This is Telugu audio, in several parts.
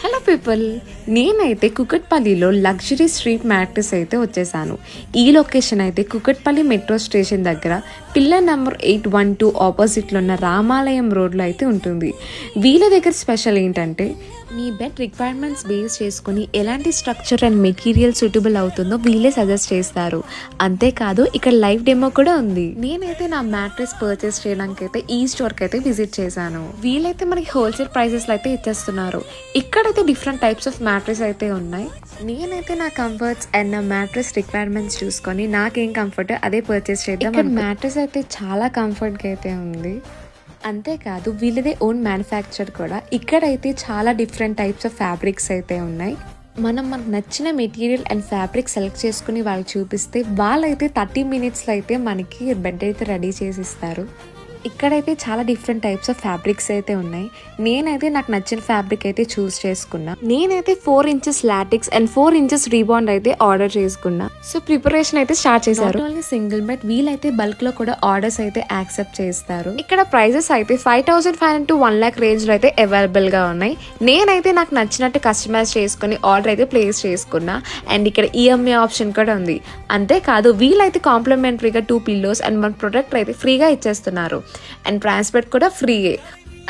హలో పీపుల్, నేనైతే కుకట్పల్లిలో లగ్జరీ స్ట్రీట్ మ్యాట్రెస్ అయితే వచ్చేసాను. ఈ లొకేషన్ అయితే కుకట్పల్లి మెట్రో స్టేషన్ దగ్గర పిల్లర్ నెంబర్ 812 ఆపోజిట్లో ఉన్న రామాలయం రోడ్లో అయితే ఉంటుంది. వీళ్ళ దగ్గర స్పెషల్ ఏంటంటే మీ బెడ్ రిక్వైర్మెంట్స్ బేస్ చేసుకుని ఎలాంటి స్ట్రక్చర్ అండ్ మెటీరియల్ సూటబుల్ అవుతుందో వీళ్ళే సజెస్ట్ చేస్తారు. అంతేకాదు ఇక్కడ లైవ్ డెమో కూడా ఉంది. నేనైతే నా మ్యాట్రెస్ పర్చేస్ చేయడానికి అయితే ఈ స్టోర్కి అయితే విజిట్ చేశాను. వీళ్ళైతే మనకి హోల్సేల్ ప్రైసెస్లో అయితే ఇచ్చేస్తున్నారు. ఇక్కడైతే డిఫరెంట్ టైప్స్ ఆఫ్ మ్యాట్రెస్ అయితే ఉన్నాయి. నేనైతే నా కంఫర్ట్స్ అండ్ నా మ్యాట్రెస్ రిక్వైర్మెంట్స్ చూసుకొని నాకేం కంఫర్ట్ అదే పర్చేస్ చేద్దాం. ఇక్కడ మ్యాట్రెస్ అయితే చాలా కంఫర్ట్గా అయితే ఉంది. అంతేకాదు వీళ్ళదే ఓన్ మ్యానుఫ్యాక్చర్ కూడా. ఇక్కడైతే చాలా డిఫరెంట్ టైప్స్ ఆఫ్ ఫ్యాబ్రిక్స్ అయితే ఉన్నాయి. మనకు నచ్చిన మెటీరియల్ అండ్ ఫ్యాబ్రిక్ సెలెక్ట్ చేసుకుని వాళ్ళకి చూపిస్తే వాళ్ళైతే 30 minutesలో అయితే మనకి బెడ్ అయితే రెడీ చేసి ఇస్తారు. ఇక్కడైతే చాలా డిఫరెంట్ టైప్స్ ఆఫ్ ఫ్యాబ్రిక్స్ అయితే ఉన్నాయి. నేనైతే నాకు నచ్చిన ఫ్యాబ్రిక్ అయితే చూస్ చేసుకున్నా. నేనైతే 4 inches లాటిక్స్ అండ్ 4 inches రీబాండ్ అయితే ఆర్డర్ చేసుకున్నా. సో ప్రిపరేషన్ అయితే స్టార్ట్ చేశారు. ఓన్లీ సింగిల్ బెడ్, వీలైతే బల్క్ లో కూడా ఆర్డర్స్ అయితే యాక్సెప్ట్ చేస్తారు. ఇక్కడ ప్రైజెస్ అయితే 5,500 to 1 lakh రేంజ్ లో అయితే అవైలబుల్ గా ఉన్నాయి. నేనైతే నాకు నచ్చినట్టు కస్టమైజ్ చేసుకుని ఆర్డర్ అయితే ప్లేస్ చేసుకున్నా. అండ్ ఇక్కడ ఈఎంఐ ఆప్షన్ కూడా ఉంది. అంతేకాదు వీలైతే కాంప్లిమెంటరీగా 2 pillows అండ్ 1 ప్రొడక్ట్ అయితే ఫ్రీగా ఇచ్చేస్తున్నారు. అండ్ ట్రాన్స్పోర్ట్ కూడా ఫ్రీయే.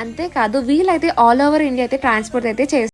అంతేకాదు వీలైతే ఆల్ ఓవర్ ఇండియా అయితే ట్రాన్స్పోర్ట్ అయితే చేస్తారు.